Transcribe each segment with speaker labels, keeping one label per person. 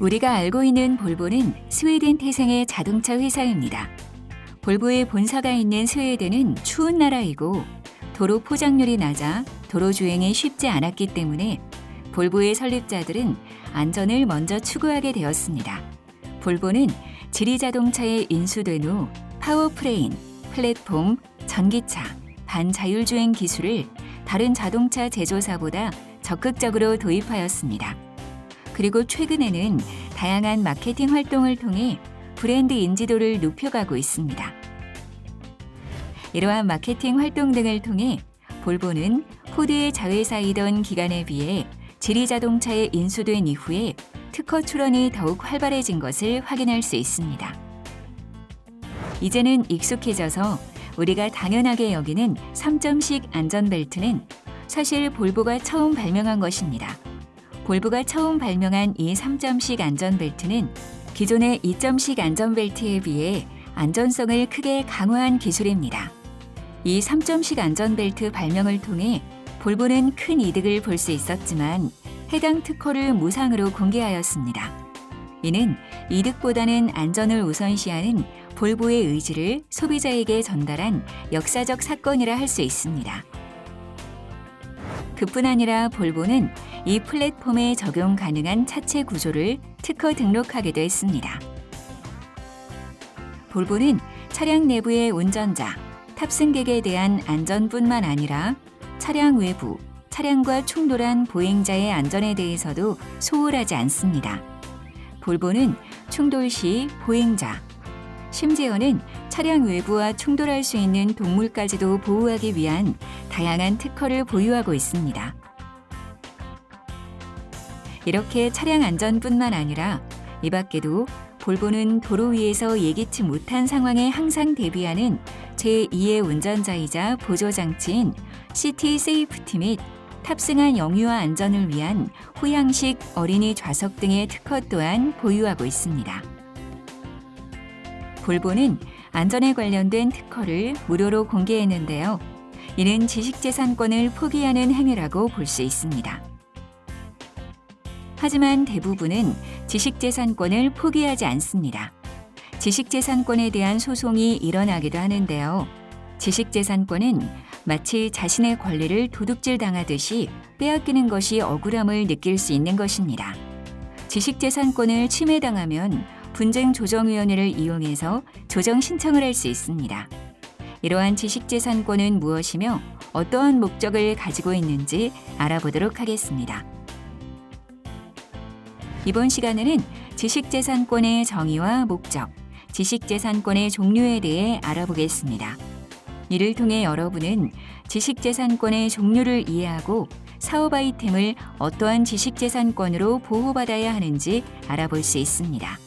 Speaker 1: 우리가 알고 있는 볼보는 스웨덴 태생의 자동차 회사입니다. 볼보의 본사가 있는 스웨덴은 추운 나라이고 도로 포장률이 낮아 도로 주행이 쉽지 않았기 때문에 볼보의 설립자들은 안전을 먼저 추구하게 되었습니다. 볼보는 지리자동차에 인수된 후 파워프레인, 플랫폼, 전기차, 반자율주행 기술을 다른 자동차 제조사보다 적극적으로 도입하였습니다. 그리고 최근에는 다양한 마케팅 활동을 통해 브랜드 인지도를 높여가고 있습니다. 이러한 마케팅 활동 등을 통해 볼보는 포드의 자회사이던 기간에 비해 지리자동차에 인수된 이후에 특허 출원이 더욱 활발해진 것을 확인할 수 있습니다. 이제는 익숙해져서 우리가 당연하게 여기는 3점식 안전벨트는 사실 볼보가 처음 발명한 것입니다. 볼보가 처음 발명한 이 3점식 안전벨트는 기존의 2점식 안전벨트에 비해 안전성을 크게 강화한 기술입니다. 이 3점식 안전벨트 발명을 통해 볼보는 큰 이득을 볼 수 있었지만 해당 특허를 무상으로 공개하였습니다. 이는 이득보다는 안전을 우선시하는 볼보의 의지를 소비자에게 전달한 역사적 사건이라 할 수 있습니다. 그뿐 아니라 볼보는 이 플랫폼에 적용 가능한 차체 구조를 특허 등록하기도 했습니다. 볼보는 차량 내부의 운전자, 탑승객에 대한 안전뿐만 아니라 차량 외부, 차량과 충돌한 보행자의 안전에 대해서도 소홀하지 않습니다. 볼보는 충돌 시 보행자, 심지어는 차량 외부와 충돌할 수 있는 동물까지도 보호하기 위한 다양한 특허를 보유하고 있습니다. 이렇게 차량 안전뿐만 아니라 이 밖에도 볼보는 도로 위에서 예기치 못한 상황에 항상 대비하는 제2의 운전자이자 보조장치인 시티 세이프티 및 탑승한 영유아 안전을 위한 후양식 어린이 좌석 등의 특허 또한 보유하고 있습니다. 볼보는 안전에 관련된 특허를 무료로 공개했는데요. 이는 지식재산권을 포기하는 행위라고 볼 수 있습니다. 하지만 대부분은 지식재산권을 포기하지 않습니다. 지식재산권에 대한 소송이 일어나기도 하는데요. 지식재산권은 마치 자신의 권리를 도둑질 당하듯이 빼앗기는 것이 억울함을 느낄 수 있는 것입니다. 지식재산권을 침해당하면 분쟁조정위원회를 이용해서 조정 신청을 할 수 있습니다. 이러한 지식재산권은 무엇이며 어떠한 목적을 가지고 있는지 알아보도록 하겠습니다. 이번 시간에는 지식재산권의 정의와 목적, 지식재산권의 종류에 대해 알아보겠습니다. 이를 통해 여러분은 지식재산권의 종류를 이해하고 사업 아이템을 어떠한 지식재산권으로 보호받아야 하는지 알아볼 수 있습니다.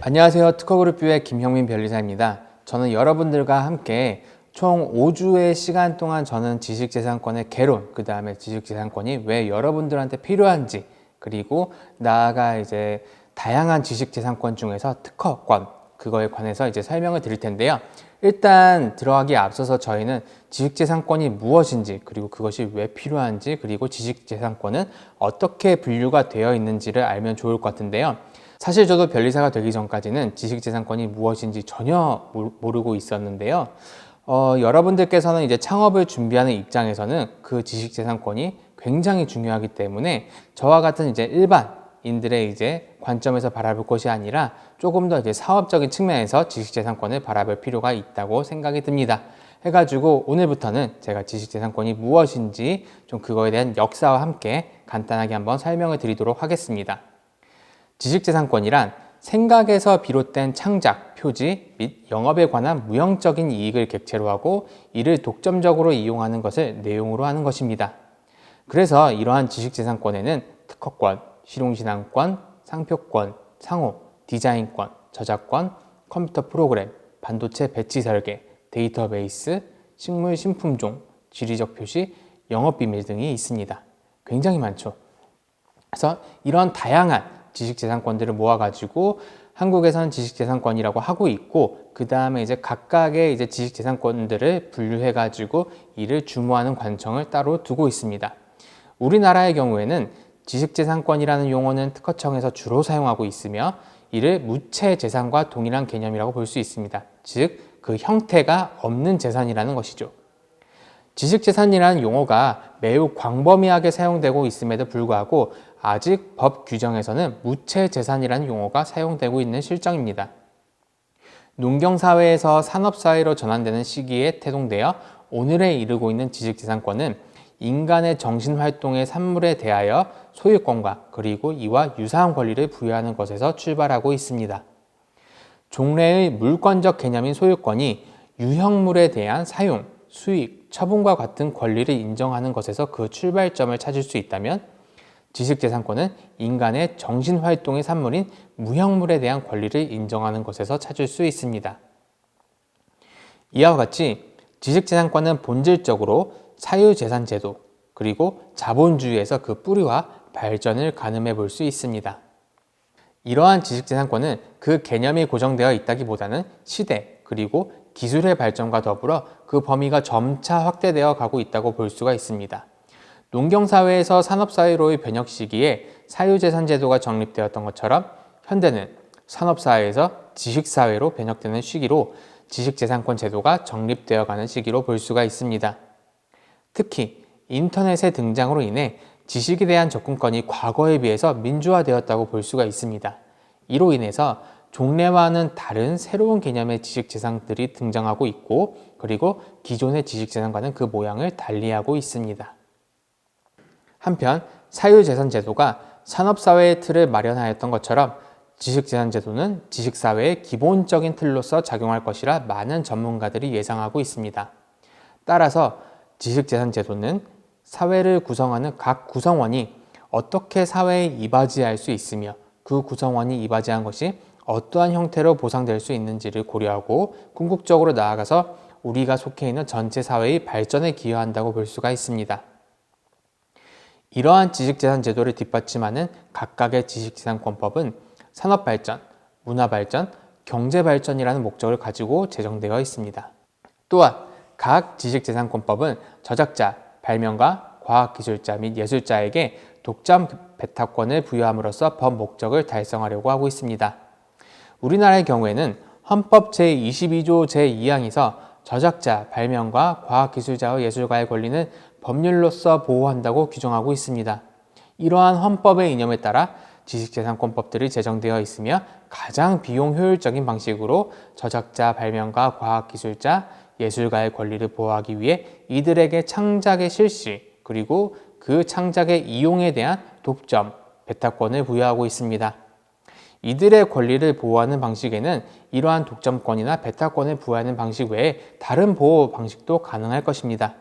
Speaker 2: 안녕하세요. 특허그룹뷰의 김형민 변리사입니다. 저는 여러분들과 함께 총 5주의 시간 동안 저는 지식재산권의 개론, 그 다음에 지식재산권이 왜 여러분들한테 필요한지, 그리고 나아가 이제 다양한 지식재산권 중에서 특허권, 그거에 관해서 이제 설명을 드릴 텐데요. 일단 들어가기에 앞서서 저희는 지식재산권이 무엇인지, 그리고 그것이 왜 필요한지, 그리고 지식재산권은 어떻게 분류가 되어 있는지를 알면 좋을 것 같은데요. 사실 저도 변리사가 되기 전까지는 지식재산권이 무엇인지 전혀 모르고 있었는데요. 여러분들께서는 이제 창업을 준비하는 입장에서는 그 지식재산권이 굉장히 중요하기 때문에 저와 같은 이제 일반인들의 이제 관점에서 바라볼 것이 아니라 조금 더 이제 사업적인 측면에서 지식재산권을 바라볼 필요가 있다고 생각이 듭니다. 해가지고 오늘부터는 제가 지식재산권이 무엇인지 좀 그거에 대한 역사와 함께 간단하게 한번 설명을 드리도록 하겠습니다. 지식재산권이란 생각에서 비롯된 창작, 표지 및 영업에 관한 무형적인 이익을 객체로 하고 이를 독점적으로 이용하는 것을 내용으로 하는 것입니다. 그래서 이러한 지식재산권에는 특허권, 실용신앙권, 상표권, 상호, 디자인권, 저작권, 컴퓨터 프로그램, 반도체 배치 설계, 데이터베이스, 식물 신품종, 지리적 표시, 영업비밀 등이 있습니다. 굉장히 많죠. 그래서 이런 다양한 지식재산권들을 모아가지고 한국에서는 지식재산권이라고 하고 있고, 그 다음에 이제 각각의 이제 지식재산권들을 분류해가지고 이를 주무하는 관청을 따로 두고 있습니다. 우리나라의 경우에는 지식재산권이라는 용어는 특허청에서 주로 사용하고 있으며, 이를 무채재산과 동일한 개념이라고 볼 수 있습니다. 즉, 그 형태가 없는 재산이라는 것이죠. 지식재산이라는 용어가 매우 광범위하게 사용되고 있음에도 불구하고 아직 법 규정에서는 무채재산이라는 용어가 사용되고 있는 실정입니다. 농경사회에서 산업사회로 전환되는 시기에 태동되어 오늘에 이르고 있는 지식재산권은 인간의 정신활동의 산물에 대하여 소유권과 그리고 이와 유사한 권리를 부여하는 것에서 출발하고 있습니다. 종래의 물권적 개념인 소유권이 유형물에 대한 사용, 수익, 처분과 같은 권리를 인정하는 것에서 그 출발점을 찾을 수 있다면, 지식재산권은 인간의 정신활동의 산물인 무형물에 대한 권리를 인정하는 것에서 찾을 수 있습니다. 이와 같이 지식재산권은 본질적으로 사유재산제도 그리고 자본주의에서 그 뿌리와 발전을 가늠해 볼 수 있습니다. 이러한 지식재산권은 그 개념이 고정되어 있다기보다는 시대 그리고 기술의 발전과 더불어 그 범위가 점차 확대되어 가고 있다고 볼 수가 있습니다. 농경사회에서 산업사회로의 변혁 시기에 사유재산제도가 정립되었던 것처럼, 현대는 산업사회에서 지식사회로 변혁되는 시기로 지식재산권 제도가 정립되어가는 시기로 볼 수가 있습니다. 특히 인터넷의 등장으로 인해 지식에 대한 접근권이 과거에 비해서 민주화되었다고 볼 수가 있습니다. 이로 인해서 종래와는 다른 새로운 개념의 지식재산들이 등장하고 있고, 그리고 기존의 지식재산과는 그 모양을 달리하고 있습니다. 한편 사유재산제도가 산업사회의 틀을 마련하였던 것처럼 지식재산제도는 지식사회의 기본적인 틀로서 작용할 것이라 많은 전문가들이 예상하고 있습니다. 따라서 지식재산제도는 사회를 구성하는 각 구성원이 어떻게 사회에 이바지할 수 있으며, 그 구성원이 이바지한 것이 어떠한 형태로 보상될 수 있는지를 고려하고 궁극적으로 나아가서 우리가 속해 있는 전체 사회의 발전에 기여한다고 볼 수가 있습니다. 이러한 지식재산 제도를 뒷받침하는 각각의 지식재산권법은 산업발전, 문화발전, 경제발전이라는 목적을 가지고 제정되어 있습니다. 또한 각 지식재산권법은 저작자, 발명가, 과학기술자 및 예술자에게 독점 배탁권을 부여함으로써 법 목적을 달성하려고 하고 있습니다. 우리나라의 경우에는 헌법 제22조 제2항에서 저작자, 발명가, 과학기술자와 예술가의 권리는 법률로서 보호한다고 규정하고 있습니다. 이러한 헌법의 이념에 따라 지식재산권법들이 제정되어 있으며, 가장 비용 효율적인 방식으로 저작자, 발명가, 과학기술자, 예술가의 권리를 보호하기 위해 이들에게 창작의 실시 그리고 그 창작의 이용에 대한 독점, 배탁권을 부여하고 있습니다. 이들의 권리를 보호하는 방식에는 이러한 독점권이나 배탁권을 부여하는 방식 외에 다른 보호 방식도 가능할 것입니다.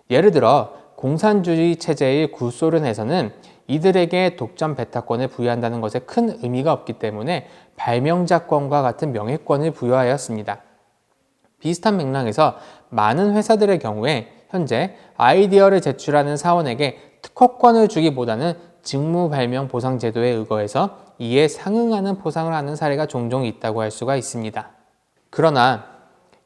Speaker 2: 예를 들어 공산주의 체제의 구소련에서는 이들에게 독점 배탁권을 부여한다는 것에 큰 의미가 없기 때문에 발명자권과 같은 명예권을 부여하였습니다. 비슷한 맥락에서 많은 회사들의 경우에 현재 아이디어를 제출하는 사원에게 특허권을 주기보다는 직무 발명 보상 제도에 의거해서 이에 상응하는 보상을 하는 사례가 종종 있다고 할 수가 있습니다. 그러나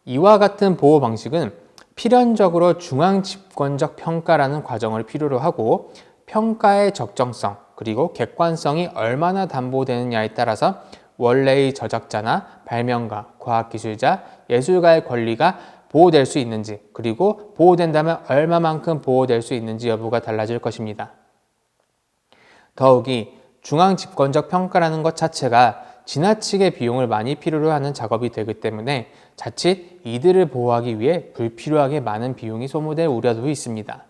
Speaker 2: 이와 같은 보호 방식은 필연적으로 중앙 집권적 평가라는 과정을 필요로 하고, 평가의 적정성 그리고 객관성이 얼마나 담보되느냐에 따라서 원래의 저작자나 발명가, 과학기술자, 예술가의 권리가 보호될 수 있는지, 그리고 보호된다면 얼마만큼 보호될 수 있는지 여부가 달라질 것입니다. 더욱이 중앙 집권적 평가라는 것 자체가 지나치게 비용을 많이 필요로 하는 작업이 되기 때문에 자칫 이들을 보호하기 위해 불필요하게 많은 비용이 소모될 우려도 있습니다.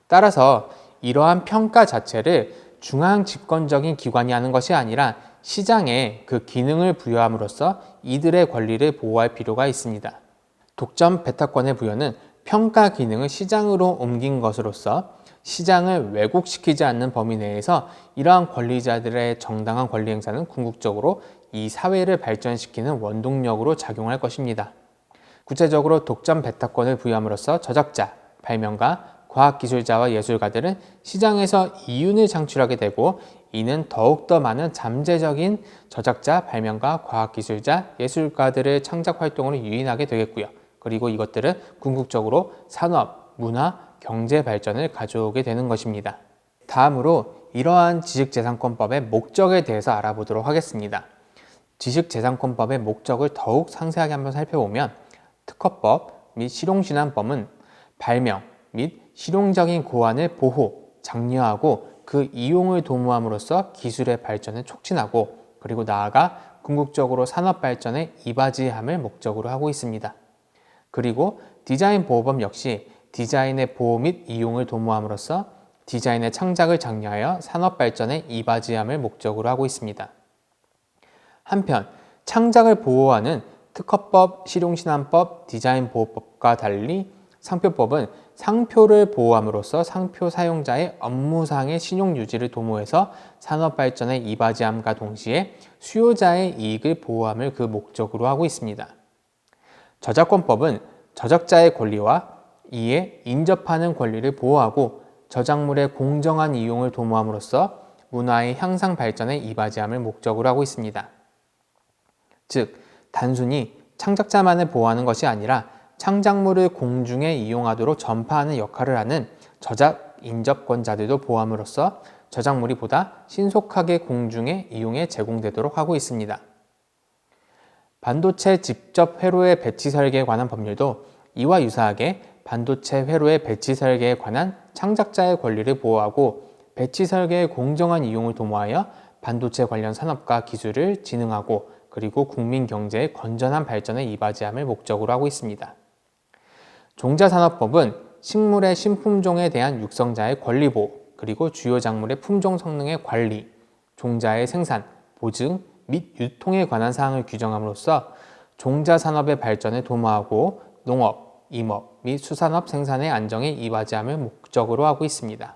Speaker 2: 따라서 이러한 평가 자체를 중앙 집권적인 기관이 하는 것이 아니라 시장에 그 기능을 부여함으로써 이들의 권리를 보호할 필요가 있습니다. 독점 배탁권의 부여는 평가 기능을 시장으로 옮긴 것으로서 시장을 왜곡시키지 않는 범위 내에서 이러한 권리자들의 정당한 권리 행사는 궁극적으로 이 사회를 발전시키는 원동력으로 작용할 것입니다. 구체적으로 독점 배탁권을 부여함으로써 저작자, 발명가, 과학기술자와 예술가들은 시장에서 이윤을 창출하게 되고 이는 더욱더 많은 잠재적인 저작자, 발명가, 과학기술자, 예술가들의 창작 활동으로 유인하게 되겠고요. 그리고 이것들은 궁극적으로 산업, 문화, 경제 발전을 가져오게 되는 것입니다. 다음으로 이러한 지식재산권법의 목적에 대해서 알아보도록 하겠습니다. 지식재산권법의 목적을 더욱 상세하게 한번 살펴보면 특허법 및 실용신안법은 발명 및 실용적인 고안을 보호, 장려하고 그 이용을 도모함으로써 기술의 발전을 촉진하고 그리고 나아가 궁극적으로 산업 발전에 이바지함을 목적으로 하고 있습니다. 그리고 디자인 보호법 역시 디자인의 보호 및 이용을 도모함으로써 디자인의 창작을 장려하여 산업 발전에 이바지함을 목적으로 하고 있습니다. 한편 창작을 보호하는 특허법, 실용신안법, 디자인보호법과 달리 상표법은 상표를 보호함으로써 상표 사용자의 업무상의 신용 유지를 도모해서 산업 발전에 이바지함과 동시에 수요자의 이익을 보호함을 그 목적으로 하고 있습니다. 저작권법은 저작자의 권리와 이에 인접하는 권리를 보호하고 저작물의 공정한 이용을 도모함으로써 문화의 향상 발전에 이바지함을 목적으로 하고 있습니다. 즉, 단순히 창작자만을 보호하는 것이 아니라 창작물을 공중에 이용하도록 전파하는 역할을 하는 저작 인접권자들도 보호함으로써 저작물이 보다 신속하게 공중에 이용에 제공되도록 하고 있습니다. 반도체 직접 회로의 배치 설계에 관한 법률도 이와 유사하게 반도체 회로의 배치 설계에 관한 창작자의 권리를 보호하고 배치 설계의 공정한 이용을 도모하여 반도체 관련 산업과 기술을 진흥하고 그리고 국민 경제의 건전한 발전에 이바지함을 목적으로 하고 있습니다. 종자산업법은 식물의 신품종에 대한 육성자의 권리 보호, 그리고 주요 작물의 품종 성능의 관리, 종자의 생산, 보증 및 유통에 관한 사항을 규정함으로써 종자산업의 발전을 도모하고 농업, 임업 및 수산업 생산의 안정에 이바지함을 목적으로 하고 있습니다.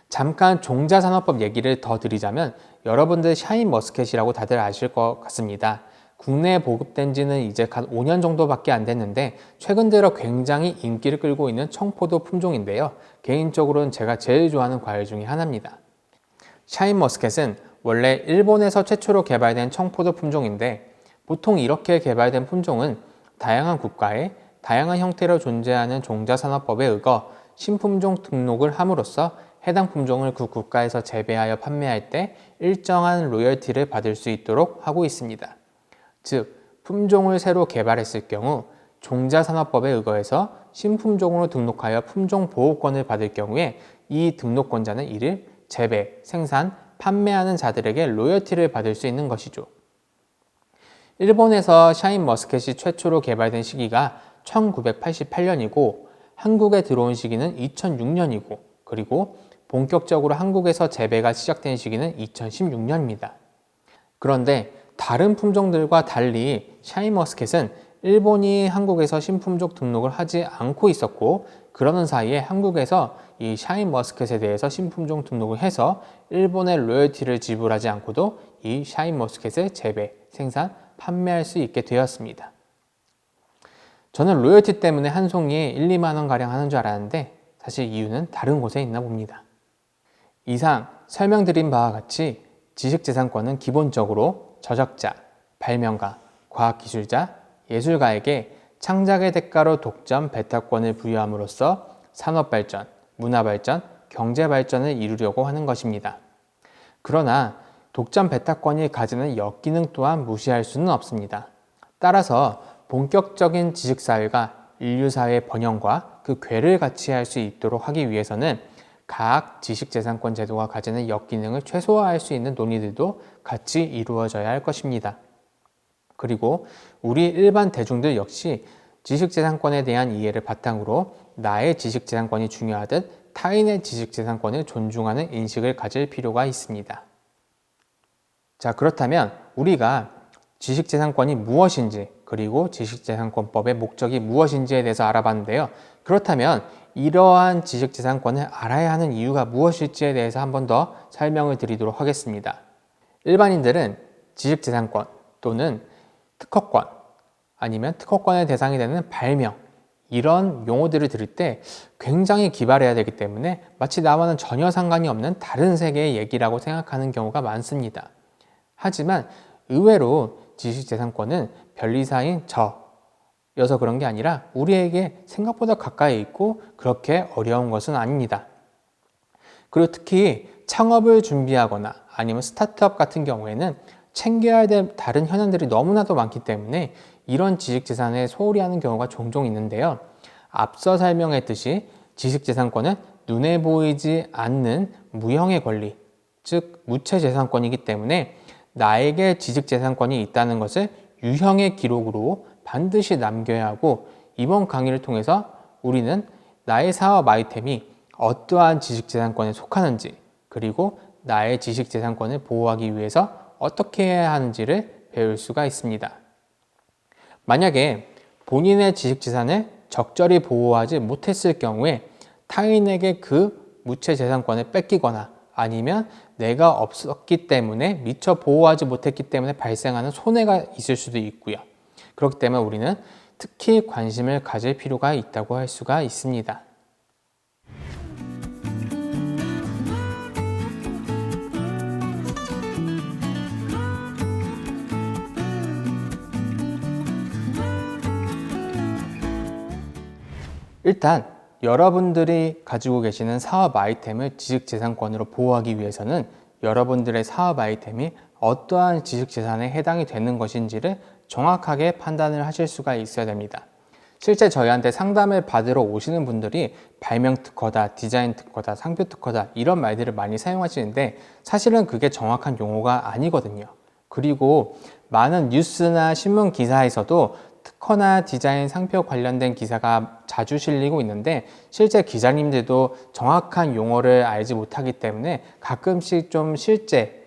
Speaker 2: 잠깐 종자산업법 얘기를 더 드리자면 여러분들 샤인머스켓이라고 다들 아실 것 같습니다. 국내에 보급된 지는 이제 한 5년 정도밖에 안 됐는데 최근 들어 굉장히 인기를 끌고 있는 청포도 품종인데요. 개인적으로는 제가 제일 좋아하는 과일 중에 하나입니다. 샤인머스켓은 원래 일본에서 최초로 개발된 청포도 품종인데 보통 이렇게 개발된 품종은 다양한 국가에 다양한 형태로 존재하는 종자산업법에 의거 신품종 등록을 함으로써 해당 품종을 그 국가에서 재배하여 판매할 때 일정한 로열티를 받을 수 있도록 하고 있습니다. 즉, 품종을 새로 개발했을 경우 종자산업법에 의거해서 신품종으로 등록하여 품종보호권을 받을 경우에 이 등록권자는 이를 재배, 생산, 판매하는 자들에게 로열티를 받을 수 있는 것이죠. 일본에서 샤인머스켓이 최초로 개발된 시기가 1988년이고 한국에 들어온 시기는 2006년이고 그리고 본격적으로 한국에서 재배가 시작된 시기는 2016년입니다. 그런데 다른 품종들과 달리 샤인머스켓은 일본이 한국에서 신품종 등록을 하지 않고 있었고 그러는 사이에 한국에서 이 샤인머스켓에 대해서 신품종 등록을 해서 일본의 로열티를 지불하지 않고도 이 샤인머스켓을 재배, 생산, 판매할 수 있게 되었습니다. 저는 로열티 때문에 한 송이에 1, 2만 원 가량 하는 줄 알았는데 사실 이유는 다른 곳에 있나 봅니다. 이상 설명드린 바와 같이 지식재산권은 기본적으로 저작자, 발명가, 과학기술자, 예술가에게 창작의 대가로 독점, 배타권을 부여함으로써 산업발전, 문화발전, 경제발전을 이루려고 하는 것입니다. 그러나 독점 배타권이 가지는 역기능 또한 무시할 수는 없습니다. 따라서 본격적인 지식사회가 인류사회의 번영과 그 궤를 같이 할 수 있도록 하기 위해서는 각 지식재산권 제도가 가지는 역기능을 최소화할 수 있는 논의들도 같이 이루어져야 할 것입니다. 그리고 우리 일반 대중들 역시 지식재산권에 대한 이해를 바탕으로 나의 지식재산권이 중요하듯 타인의 지식재산권을 존중하는 인식을 가질 필요가 있습니다. 자, 그렇다면 우리가 지식재산권이 무엇인지 그리고 지식재산권법의 목적이 무엇인지에 대해서 알아봤는데요. 그렇다면 이러한 지식재산권을 알아야 하는 이유가 무엇일지에 대해서 한 번 더 설명을 드리도록 하겠습니다. 일반인들은 지식재산권 또는 특허권 아니면 특허권의 대상이 되는 발명, 이런 용어들을 들을 때 굉장히 기발해야 되기 때문에 마치 나와는 전혀 상관이 없는 다른 세계의 얘기라고 생각하는 경우가 많습니다. 하지만 의외로 지식재산권은 변리사인 저여서 그런 게 아니라 우리에게 생각보다 가까이 있고 그렇게 어려운 것은 아닙니다. 그리고 특히 창업을 준비하거나 아니면 스타트업 같은 경우에는 챙겨야 될 다른 현안들이 너무나도 많기 때문에 이런 지식재산에 소홀히 하는 경우가 종종 있는데요. 앞서 설명했듯이 지식재산권은 눈에 보이지 않는 무형의 권리, 즉 무체재산권이기 때문에 나에게 지식재산권이 있다는 것을 유형의 기록으로 반드시 남겨야 하고, 이번 강의를 통해서 우리는 나의 사업 아이템이 어떠한 지식재산권에 속하는지, 그리고 나의 지식재산권을 보호하기 위해서 어떻게 해야 하는지를 배울 수가 있습니다. 만약에 본인의 지식재산을 적절히 보호하지 못했을 경우에 타인에게 그 무체재산권을 뺏기거나 아니면 내가 없었기 때문에 미처 보호하지 못했기 때문에 발생하는 손해가 있을 수도 있고요. 그렇기 때문에 우리는 특히 관심을 가질 필요가 있다고 할 수가 있습니다. 일단 여러분들이 가지고 계시는 사업 아이템을 지식재산권으로 보호하기 위해서는 여러분들의 사업 아이템이 어떠한 지식재산에 해당이 되는 것인지를 정확하게 판단을 하실 수가 있어야 됩니다. 실제 저희한테 상담을 받으러 오시는 분들이 발명 특허다, 디자인 특허다, 상표 특허다 이런 말들을 많이 사용하시는데 사실은 그게 정확한 용어가 아니거든요. 그리고 많은 뉴스나 신문 기사에서도 특허나 디자인, 상표 관련된 기사가 자주 실리고 있는데 실제 기자님들도 정확한 용어를 알지 못하기 때문에 가끔씩 좀 실제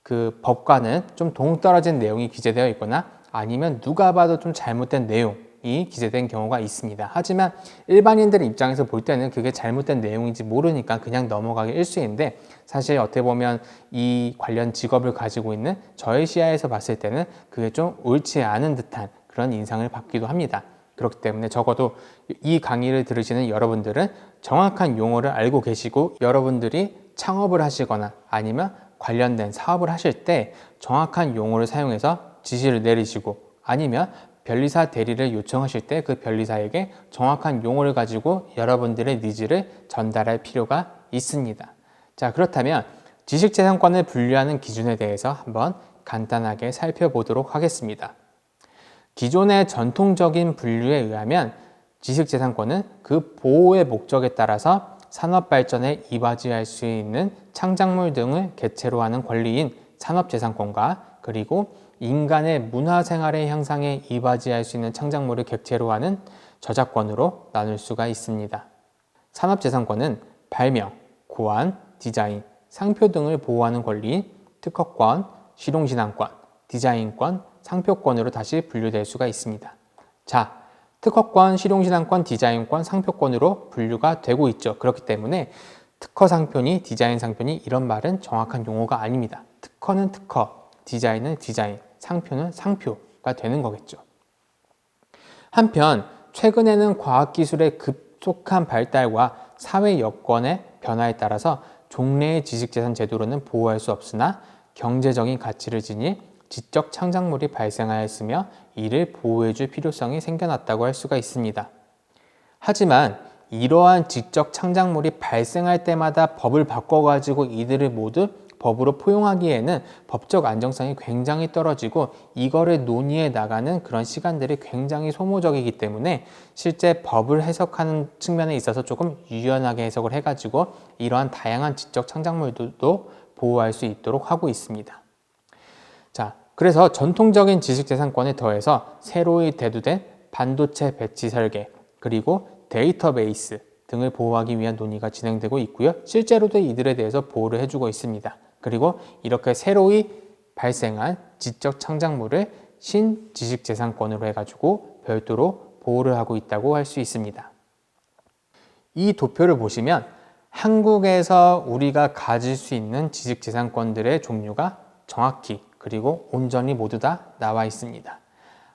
Speaker 2: 그 법과는 좀 동떨어진 내용이 기재되어 있거나 아니면 누가 봐도 좀 잘못된 내용이 기재된 경우가 있습니다. 하지만 일반인들 입장에서 볼 때는 그게 잘못된 내용인지 모르니까 그냥 넘어가기 일쑤인데 사실 어떻게 보면 이 관련 직업을 가지고 있는 저의 시야에서 봤을 때는 그게 좀 옳지 않은 듯한 그런 인상을 받기도 합니다. 그렇기 때문에 적어도 이 강의를 들으시는 여러분들은 정확한 용어를 알고 계시고 여러분들이 창업을 하시거나 아니면 관련된 사업을 하실 때 정확한 용어를 사용해서 지시를 내리시고 아니면 변리사 대리를 요청하실 때 그 변리사에게 정확한 용어를 가지고 여러분들의 니즈를 전달할 필요가 있습니다. 자, 그렇다면 지식재산권을 분류하는 기준에 대해서 한번 간단하게 살펴보도록 하겠습니다. 기존의 전통적인 분류에 의하면 지식재산권은 그 보호의 목적에 따라서 산업발전에 이바지할 수 있는 창작물 등을 개체로 하는 권리인 산업재산권과 그리고 인간의 문화생활의 향상에 이바지할 수 있는 창작물을 객체로 하는 저작권으로 나눌 수가 있습니다. 산업재산권은 발명, 고안, 디자인, 상표 등을 보호하는 권리인 특허권, 실용신앙권, 디자인권, 상표권으로 다시 분류될 수가 있습니다. 자, 특허권, 실용신앙권, 디자인권, 상표권으로 분류가 되고 있죠. 그렇기 때문에 특허 상표니 디자인 상표니 이런 말은 정확한 용어가 아닙니다. 특허는 특허, 디자인은 디자인, 상표는 상표가 되는 거겠죠. 한편 최근에는 과학기술의 급속한 발달과 사회 여건의 변화에 따라서 종래의 지식재산 제도로는 보호할 수 없으나 경제적인 가치를 지닌 지적 창작물이 발생하였으며 이를 보호해줄 필요성이 생겨났다고 할 수가 있습니다. 하지만 이러한 지적 창작물이 발생할 때마다 법을 바꿔가지고 이들을 모두 법으로 포용하기에는 법적 안정성이 굉장히 떨어지고 이거를 논의해 나가는 그런 시간들이 굉장히 소모적이기 때문에 실제 법을 해석하는 측면에 있어서 조금 유연하게 해석을 해가지고 이러한 다양한 지적 창작물들도 보호할 수 있도록 하고 있습니다. 자, 그래서 전통적인 지식재산권에 더해서 새로이 대두된 반도체 배치 설계 그리고 데이터베이스 등을 보호하기 위한 논의가 진행되고 있고요. 실제로도 이들에 대해서 보호를 해주고 있습니다. 그리고 이렇게 새로이 발생한 지적 창작물을 신지식재산권으로 해가지고 별도로 보호를 하고 있다고 할 수 있습니다. 이 도표를 보시면 한국에서 우리가 가질 수 있는 지식재산권들의 종류가 정확히 그리고 온전히 모두 다 나와 있습니다.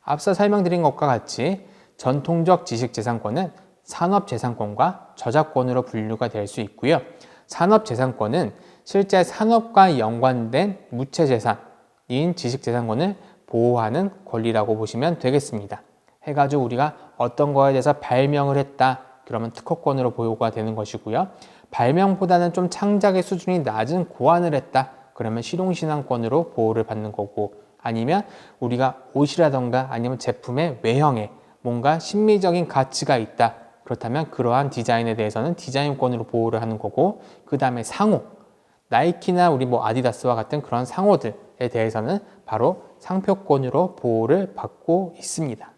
Speaker 2: 앞서 설명드린 것과 같이 전통적 지식재산권은 산업재산권과 저작권으로 분류가 될 수 있고요. 산업재산권은 실제 산업과 연관된 무체재산인 지식재산권을 보호하는 권리라고 보시면 되겠습니다. 해가지고 우리가 어떤 거에 대해서 발명을 했다, 그러면 특허권으로 보호가 되는 것이고요. 발명보다는 좀 창작의 수준이 낮은 고안을 했다, 그러면 실용신안권으로 보호를 받는 거고, 아니면 우리가 옷이라던가 아니면 제품의 외형에 뭔가 심미적인 가치가 있다, 그렇다면 그러한 디자인에 대해서는 디자인권으로 보호를 하는 거고, 그 다음에 상호, 나이키나 우리 뭐 아디다스와 같은 그런 상호들에 대해서는 바로 상표권으로 보호를 받고 있습니다.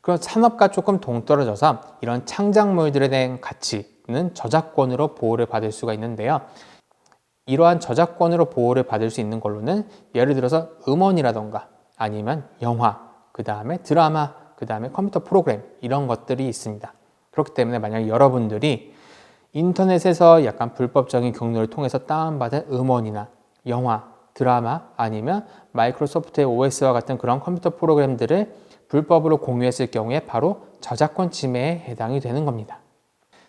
Speaker 2: 그럼 산업과 조금 동떨어져서 이런 창작물들에 대한 가치는 저작권으로 보호를 받을 수가 있는데요. 이러한 저작권으로 보호를 받을 수 있는 걸로는 예를 들어서 음원이라던가 아니면 영화, 그 다음에 드라마, 그 다음에 컴퓨터 프로그램, 이런 것들이 있습니다. 그렇기 때문에 만약에 여러분들이 인터넷에서 약간 불법적인 경로를 통해서 다운받은 음원이나 영화, 드라마, 아니면 마이크로소프트의 OS와 같은 그런 컴퓨터 프로그램들을 불법으로 공유했을 경우에 바로 저작권 침해에 해당이 되는 겁니다.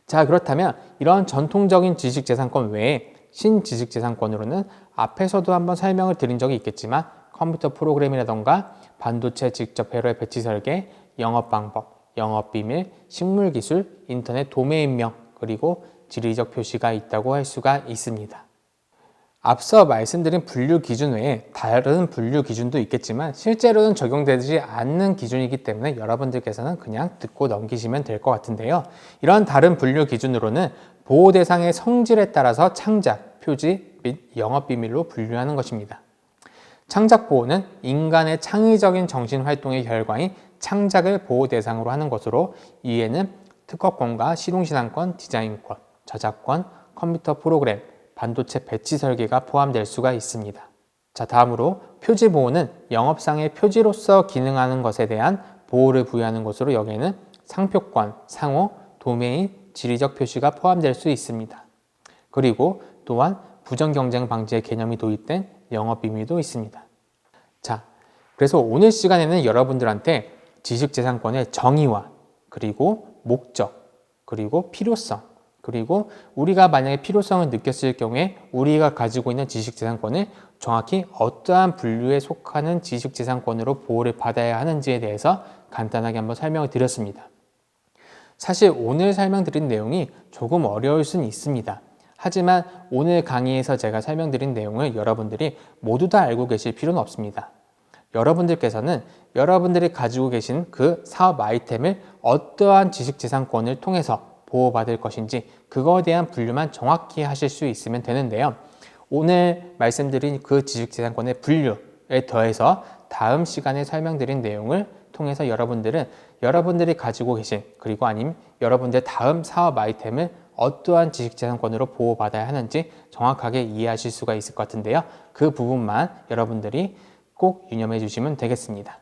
Speaker 2: 자, 그렇다면 이런 전통적인 지식재산권 외에 신지식재산권으로는 앞에서도 한번 설명을 드린 적이 있겠지만 컴퓨터 프로그램이라던가 반도체 직접 회로의 배치 설계, 영업 방법, 영업 비밀, 식물 기술, 인터넷 도메인명, 그리고 지리적 표시가 있다고 할 수가 있습니다. 앞서 말씀드린 분류 기준 외에 다른 분류 기준도 있겠지만 실제로는 적용되지 않는 기준이기 때문에 여러분들께서는 그냥 듣고 넘기시면 될 것 같은데요. 이런 다른 분류 기준으로는 보호 대상의 성질에 따라서 창작, 표지 및 영업 비밀로 분류하는 것입니다. 창작 보호는 인간의 창의적인 정신 활동의 결과인 창작을 보호 대상으로 하는 것으로 이에는 특허권과 실용신안권, 디자인권, 저작권, 컴퓨터 프로그램, 반도체 배치 설계가 포함될 수가 있습니다. 자, 다음으로 표지 보호는 영업상의 표지로서 기능하는 것에 대한 보호를 부여하는 것으로 여기에는 상표권, 상호, 도메인, 지리적 표시가 포함될 수 있습니다. 그리고 또한 부정경쟁 방지의 개념이 도입된 영업비밀도 있습니다. 자, 그래서 오늘 시간에는 여러분들한테 지식재산권의 정의와 그리고 목적, 그리고 필요성, 그리고 우리가 만약에 필요성을 느꼈을 경우에 우리가 가지고 있는 지식재산권을 정확히 어떠한 분류에 속하는 지식재산권으로 보호를 받아야 하는지에 대해서 간단하게 한번 설명을 드렸습니다. 사실 오늘 설명드린 내용이 조금 어려울 수는 있습니다. 하지만 오늘 강의에서 제가 설명드린 내용을 여러분들이 모두 다 알고 계실 필요는 없습니다. 여러분들께서는 여러분들이 가지고 계신 그 사업 아이템을 어떠한 지식재산권을 통해서 보호받을 것인지 그거에 대한 분류만 정확히 하실 수 있으면 되는데요. 오늘 말씀드린 그 지식재산권의 분류에 더해서 다음 시간에 설명드린 내용을 통해서 여러분들은 여러분들이 가지고 계신 그리고 아니면 여러분들의 다음 사업 아이템을 어떠한 지식재산권으로 보호받아야 하는지 정확하게 이해하실 수가 있을 것 같은데요. 그 부분만 여러분들이 꼭 유념해 주시면 되겠습니다.